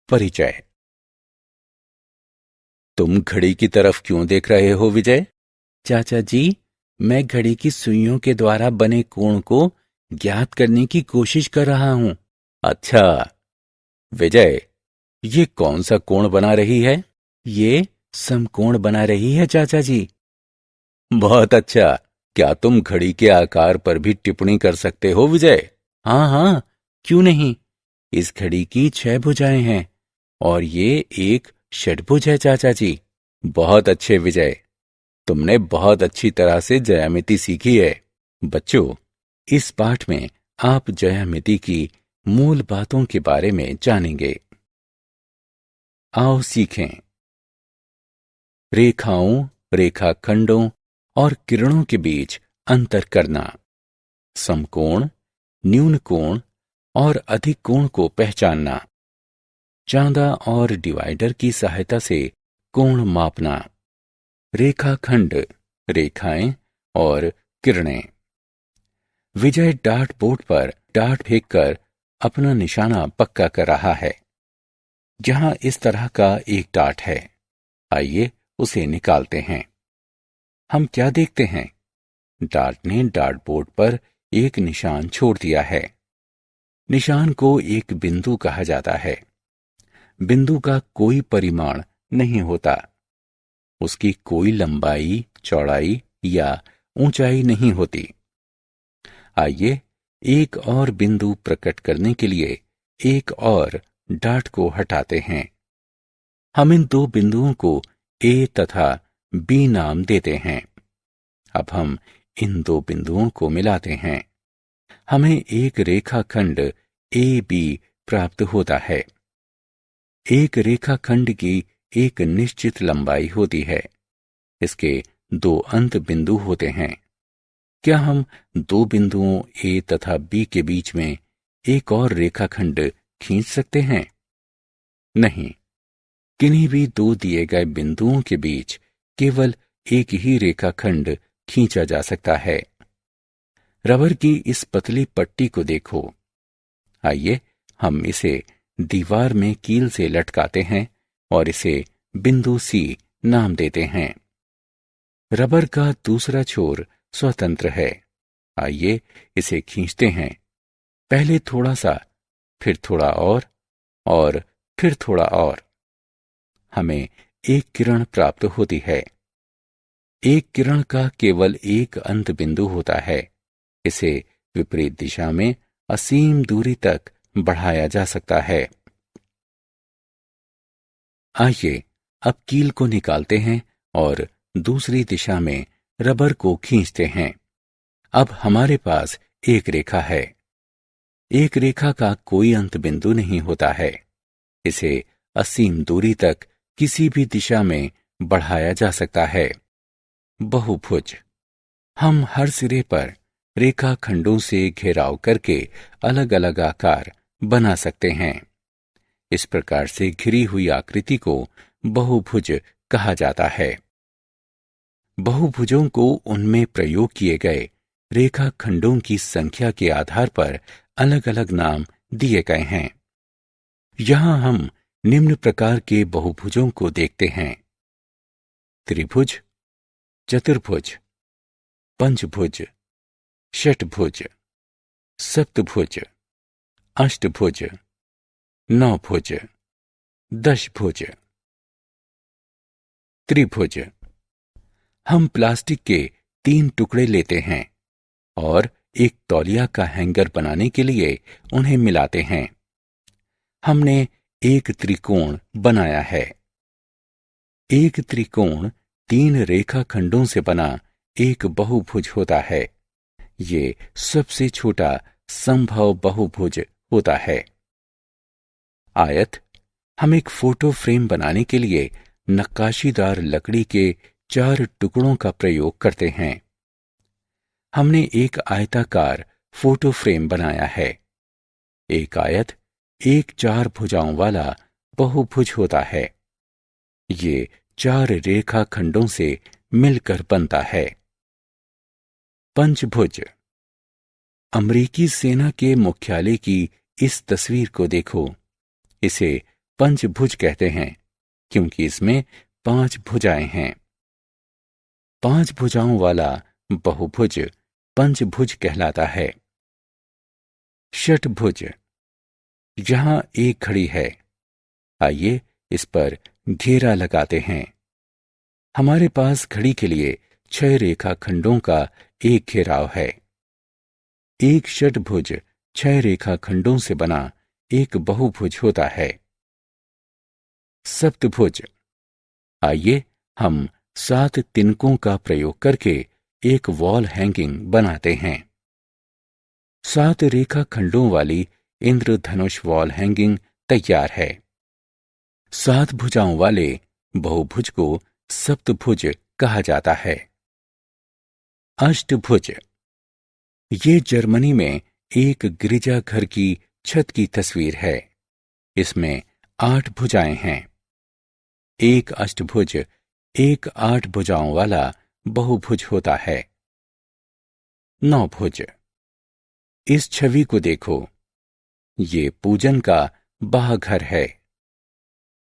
परिचय। तुम घड़ी की तरफ क्यों देख रहे हो विजय? चाचा जी, मैं घड़ी की सुइयों के द्वारा बने कोण को ज्ञात करने की कोशिश कर रहा हूं। अच्छा विजय, ये कौन सा कोण बना रही है? ये समकोण बना रही है चाचा जी। बहुत अच्छा। क्या तुम घड़ी के आकार पर भी टिप्पणी कर सकते हो विजय? हाँ हाँ, क्यों नहीं। इस घड़ी की 6 भुजाएं हैं और ये एक षटभुज है चाचा जी। बहुत अच्छे विजय, तुमने बहुत अच्छी तरह से ज्यामिति सीखी है। बच्चों, इस पाठ में आप ज्यामिति की मूल बातों के बारे में जानेंगे। आओ सीखें। रेखाओं, रेखाखंडों और किरणों के बीच अंतर करना, समकोण, न्यून कोण और अधिक कोण को पहचानना, चांदा और डिवाइडर की सहायता से कोण मापना, रेखाखंड, रेखाएं और किरणें। विजय डार्ट बोर्ड पर डार्ट फेंककर अपना निशाना पक्का कर रहा है। जहां इस तरह का एक डार्ट है, आइए उसे निकालते हैं। हम क्या देखते हैं? डार्ट ने डार्ट बोर्ड पर एक निशान छोड़ दिया है। निशान को एक बिंदु कहा जाता है। बिंदु का कोई परिमाण नहीं होता। उसकी कोई लंबाई, चौड़ाई या ऊंचाई नहीं होती। आइए एक और बिंदु प्रकट करने के लिए एक और डार्ट को हटाते हैं। हम इन दो बिंदुओं को ए तथा बी नाम देते हैं। अब हम इन दो बिंदुओं को मिलाते हैं। हमें एक रेखाखंड ए बी प्राप्त होता है। एक रेखाखंड की एक निश्चित लंबाई होती है। इसके दो अंत बिंदु होते हैं। क्या हम दो बिंदुओं ए तथा बी के बीच में एक और रेखाखंड खींच सकते हैं? नहीं, किन्हीं भी दो दिए गए बिंदुओं के बीच केवल एक ही रेखाखंड खींचा जा सकता है। रबर की इस पतली पट्टी को देखो। आइए हम इसे दीवार में कील से लटकाते हैं और इसे बिंदु सी नाम देते हैं। रबर का दूसरा छोर स्वतंत्र है। आइए इसे खींचते हैं। पहले थोड़ा सा, फिर थोड़ा और फिर थोड़ा और। हमें एक किरण प्राप्त होती है। एक किरण का केवल एक अंत बिंदु होता है। इसे विपरीत दिशा में असीम दूरी तक बढ़ाया जा सकता है। आइए अब कील को निकालते हैं और दूसरी दिशा में रबर को खींचते हैं। अब हमारे पास एक रेखा है। एक रेखा का कोई अंत बिंदु नहीं होता है। इसे असीम दूरी तक किसी भी दिशा में बढ़ाया जा सकता है। बहुभुज। हम हर सिरे पर रेखाखंडों से घेराव करके अलग अलग आकार बना सकते हैं। इस प्रकार से घिरी हुई आकृति को बहुभुज कहा जाता है। बहुभुजों को उनमें प्रयोग किए गए रेखाखंडों की संख्या के आधार पर अलग अलग नाम दिए गए हैं। यहां हम निम्न प्रकार के बहुभुजों को देखते हैं: त्रिभुज, चतुर्भुज, पंचभुज, षटभुज, सप्तभुज, अष्टभुज, नौभुज, दशभुज। त्रिभुज। हम प्लास्टिक के 3 टुकड़े लेते हैं और एक तौलिया का हैंगर बनाने के लिए उन्हें मिलाते हैं। हमने एक त्रिकोण बनाया है। एक त्रिकोण 3 रेखाखंडों से बना एक बहुभुज होता है। ये सबसे छोटा संभव बहुभुज होता है। आयत। हम एक फोटो फ्रेम बनाने के लिए नक्काशीदार लकड़ी के 4 टुकड़ों का प्रयोग करते हैं। हमने एक आयताकार फोटो फ्रेम बनाया है। एक आयत एक 4 भुजाओं वाला बहुभुज होता है। ये 4 रेखाखंडों से मिलकर बनता है। पंचभुज। अमेरिकी सेना के मुख्यालय की इस तस्वीर को देखो। इसे पंचभुज कहते हैं, क्योंकि इसमें 5 भुजाएं हैं। 5 भुजाओं वाला बहुभुज पंचभुज कहलाता है। षटभुज, जहां एक घड़ी है, आइए इस पर घेरा लगाते हैं। हमारे पास घड़ी के लिए 6 रेखाखंडों का एक घेराव है। एक षटभुज 6 रेखाखंडों से बना एक बहुभुज होता है। सप्तभुज, आइए हम 7 तिनकों का प्रयोग करके एक वॉल हैंगिंग बनाते हैं। 7 रेखाखंडों वाली इंद्रधनुष वॉल हैंगिंग तैयार है। 7 भुजाओं वाले बहुभुज को सप्तभुज कहा जाता है। अष्टभुज, ये जर्मनी में एक गिरजाघर की छत की तस्वीर है। इसमें 8 भुजाएं हैं। एक अष्टभुज एक 8 भुजाओं वाला बहुभुज होता है। 9 भुज, इस छवि को देखो, ये पूजन का बाहघर है।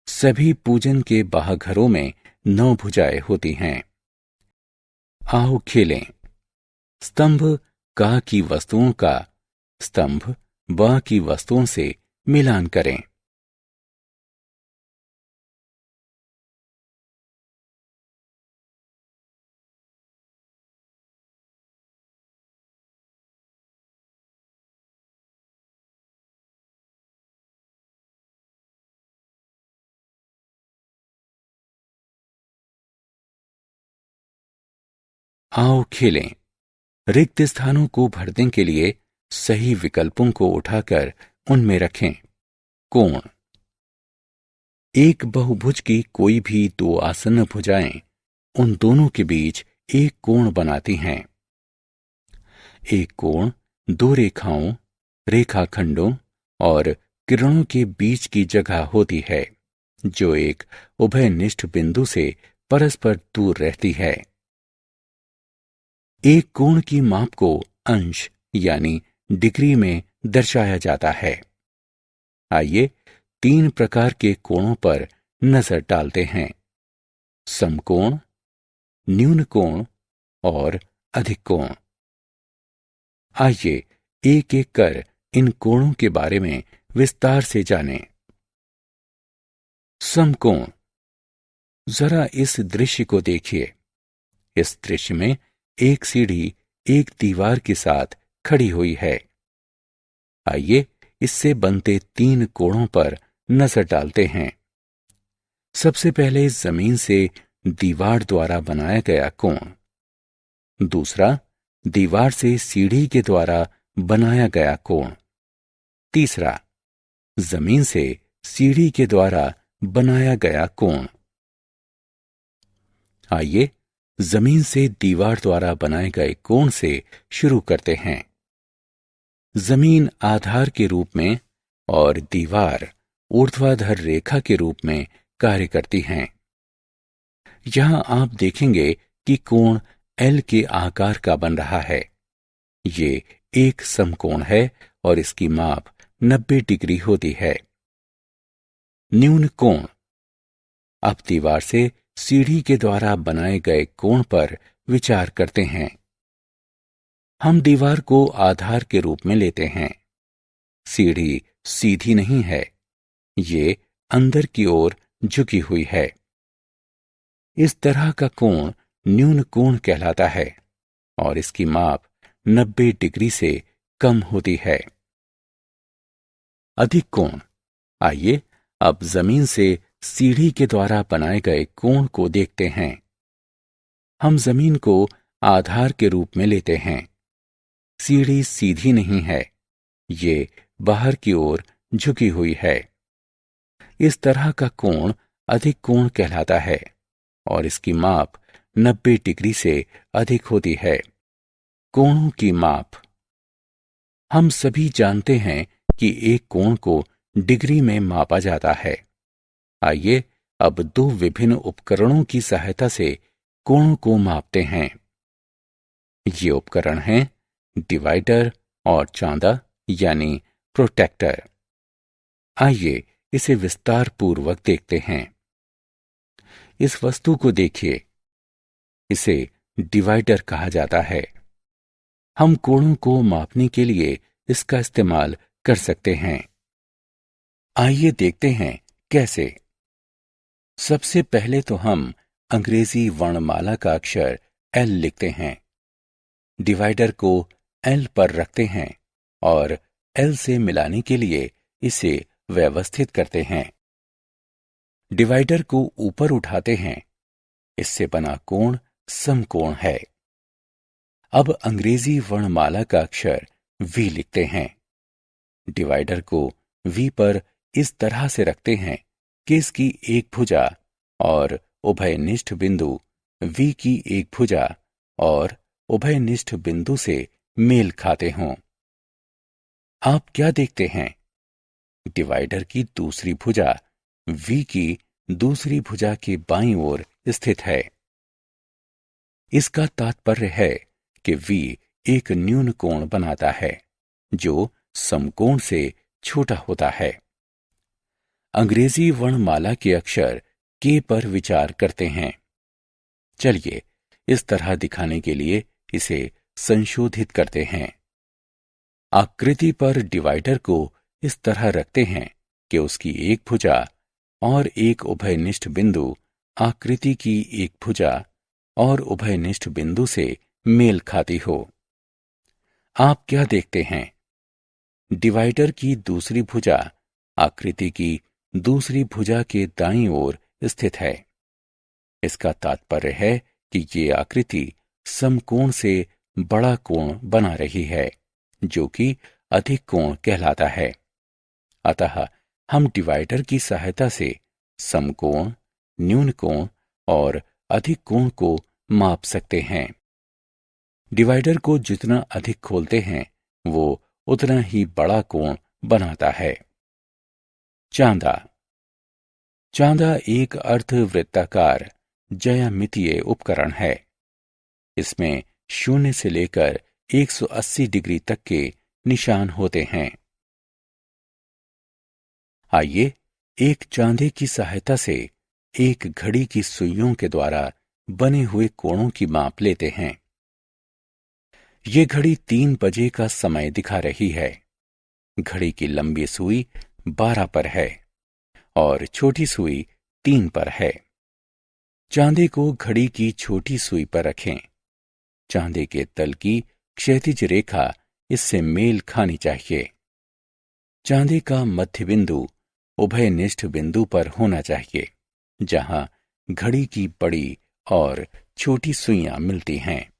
सभी पूजन के बाहघरों में 9 भुजाएं होती हैं। आओ खेलें। स्तंभ का की वस्तुओं का स्तंभ ब की वस्तुओं से मिलान करें। आओ खेलें। रिक्त स्थानों को भरने के लिए सही विकल्पों को उठाकर उनमें रखें। कोण, एक बहुभुज की कोई भी 2 आसन्न भुजाएं उन दोनों के बीच एक कोण बनाती हैं। एक कोण 2 रेखाओं, रेखाखंडों और किरणों के बीच की जगह होती है, जो एक उभयनिष्ठ बिंदु से परस्पर दूर रहती है। एक कोण की माप को अंश यानी डिग्री में दर्शाया जाता है। आइए 3 प्रकार के कोणों पर नजर डालते हैं: समकोण, न्यून कोण और अधिक कोण। आइए एक एक कर इन कोणों के बारे में विस्तार से जानें। समकोण, जरा इस दृश्य को देखिए। इस दृश्य में एक सीढ़ी एक दीवार के साथ खड़ी हुई है। आइए इससे बनते 3 कोणों पर नजर डालते हैं। सबसे पहले जमीन से दीवार द्वारा बनाया गया कोण। दूसरा, दीवार से सीढ़ी के द्वारा बनाया गया कोण। तीसरा, जमीन से सीढ़ी के द्वारा बनाया गया कोण। आइए जमीन से दीवार द्वारा बनाए गए कोण से शुरू करते हैं। जमीन आधार के रूप में और दीवार ऊर्ध्वाधर रेखा के रूप में कार्य करती हैं। यहां आप देखेंगे कि कोण एल के आकार का बन रहा है। ये एक समकोण है और इसकी माप 90 डिग्री होती है। न्यून कोण, अब दीवार से सीढ़ी के द्वारा बनाए गए कोण पर विचार करते हैं। हम दीवार को आधार के रूप में लेते हैं। सीढ़ी सीधी नहीं है, ये अंदर की ओर झुकी हुई है। इस तरह का कोण न्यून कोण कहलाता है और इसकी माप 90 डिग्री से कम होती है। अधिक कोण, आइए अब जमीन से सीढ़ी के द्वारा बनाए गए कोण को देखते हैं। हम जमीन को आधार के रूप में लेते हैं। सीढ़ी सीधी नहीं है, ये बाहर की ओर झुकी हुई है। इस तरह का कोण अधिक कोण कहलाता है और इसकी माप 90 डिग्री से अधिक होती है। कोणों की माप, हम सभी जानते हैं कि एक कोण को डिग्री में मापा जाता है। आइए अब 2 विभिन्न उपकरणों की सहायता से कोणों को मापते हैं। ये उपकरण हैं डिवाइडर और चांदा यानी प्रोटेक्टर। आइए इसे विस्तार पूर्वक देखते हैं। इस वस्तु को देखिए, इसे डिवाइडर कहा जाता है। हम कोणों को मापने के लिए इसका इस्तेमाल कर सकते हैं। आइए देखते हैं कैसे। सबसे पहले तो हम अंग्रेजी वर्णमाला का अक्षर एल लिखते हैं। डिवाइडर को एल पर रखते हैं और एल से मिलाने के लिए इसे व्यवस्थित करते हैं। डिवाइडर को ऊपर उठाते हैं। इससे बना कोण समकोण है। अब अंग्रेजी वर्णमाला का अक्षर वी लिखते हैं। डिवाइडर को वी पर इस तरह से रखते हैं कि इसकी एक भुजा और उभयनिष्ठ बिंदु वी की एक भुजा और उभयनिष्ठ बिंदु से मेल खाते हों। आप क्या देखते हैं? डिवाइडर की दूसरी भुजा वी की दूसरी भुजा के बाईं ओर स्थित है। इसका तात्पर्य है कि वी एक न्यून कोण बनाता है जो समकोण से छोटा होता है। अंग्रेजी वर्णमाला के अक्षर के पर विचार करते हैं। चलिए इस तरह दिखाने के लिए इसे संशोधित करते हैं। आकृति पर डिवाइडर को इस तरह रखते हैं कि उसकी एक भुजा और एक उभयनिष्ठ बिंदु आकृति की एक भुजा और उभयनिष्ठ बिंदु से मेल खाती हो। आप क्या देखते हैं? डिवाइडर की दूसरी भुजा आकृति की दूसरी भुजा के दाईं ओर स्थित है। इसका तात्पर्य है कि ये आकृति समकोण से बड़ा कोण बना रही है, जो कि अधिक कोण कहलाता है। अतः हम डिवाइडर की सहायता से समकोण, न्यून कोण और अधिक कोण को माप सकते हैं। डिवाइडर को जितना अधिक खोलते हैं, वो उतना ही बड़ा कोण बनाता है। चांदा। चांदा एक अर्धवृत्ताकार ज्यामितीय उपकरण है। इसमें 0 से लेकर 180 डिग्री तक के निशान होते हैं। आइए एक चांदे की सहायता से एक घड़ी की सुइयों के द्वारा बने हुए कोणों की माप लेते हैं। ये घड़ी 3 बजे का समय दिखा रही है। घड़ी की लंबी सुई 12 पर है और छोटी सुई 3 पर है। चांदे को घड़ी की छोटी सुई पर रखें। चांदे के तल की क्षैतिज रेखा इससे मेल खानी चाहिए। चांदे का मध्य बिंदु उभयनिष्ठ बिंदु पर होना चाहिए, जहां घड़ी की बड़ी और छोटी सुइयां मिलती हैं।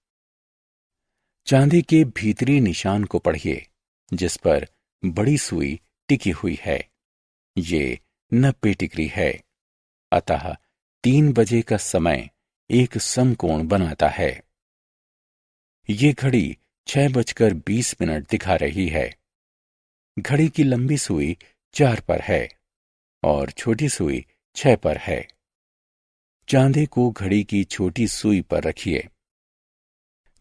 चांदी के भीतरी निशान को पढ़िए, जिस पर बड़ी सुई टिकी हुई है। ये 90 डिग्री है। अतः 3 बजे का समय एक समकोण बनाता है। ये घड़ी 6:20 दिखा रही है। घड़ी की लंबी सुई 4 पर है और छोटी सुई 6 पर है। चांदी को घड़ी की छोटी सुई पर रखिए।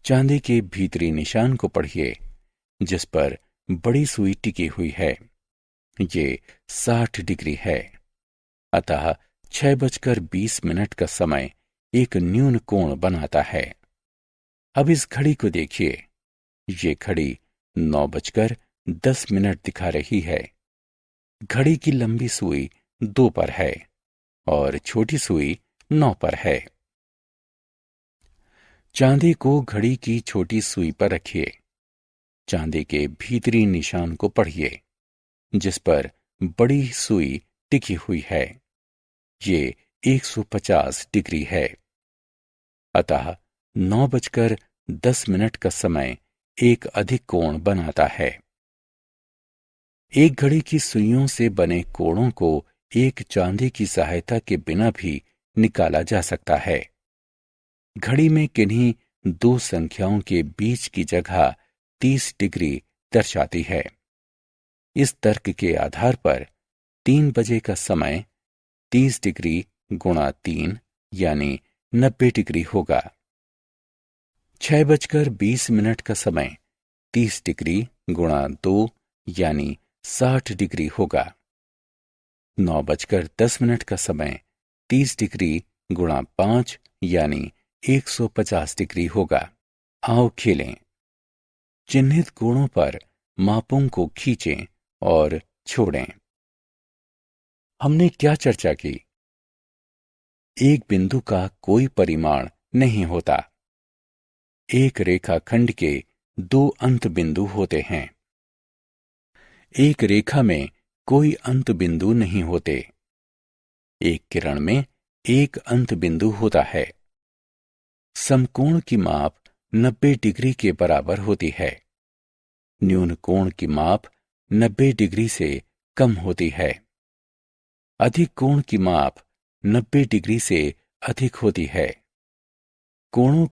चांदी के भीतरी निशान को पढ़िए, जिस पर बड़ी सुई टिकी हुई है। ये 60 डिग्री है। अतः 6:20 का समय एक न्यून कोण बनाता है। अब इस घड़ी को देखिए। ये घड़ी 9:10 दिखा रही है। घड़ी की लंबी सुई 2 पर है और छोटी सुई 9 पर है। चांदी को घड़ी की छोटी सुई पर रखिए। चांदी के भीतरी निशान को पढ़िए, जिस पर बड़ी सुई टिकी हुई है। ये 150 डिग्री है। अतः 9:10 का समय एक अधिक कोण बनाता है। एक घड़ी की सुइयों से बने कोणों को एक चांदी की सहायता के बिना भी निकाला जा सकता है। घड़ी में किन्हीं 2 संख्याओं के बीच की जगह 30 डिग्री दर्शाती है। इस तर्क के आधार पर 3 बजे का समय 30 डिग्री गुणा 3 यानी 90 डिग्री होगा। 6:20 का समय 30 डिग्री गुणा 2 यानी 60 डिग्री होगा। 9:10 का समय 30 डिग्री गुणा 5 यानी 150 डिग्री होगा। आओ खेलें। चिन्हित कोणों पर मापों को खींचें और छोड़ें। हमने क्या चर्चा की? एक बिंदु का कोई परिमाण नहीं होता। एक रेखाखंड के 2 अंत बिंदु होते हैं। एक रेखा में कोई अंत बिंदु नहीं होते। एक किरण में एक अंत बिंदु होता है। समकोण की माप 90 डिग्री के बराबर होती है। न्यून कोण की माप 90 डिग्री से कम होती है। अधिक कोण की माप 90 डिग्री से अधिक होती है। कोणों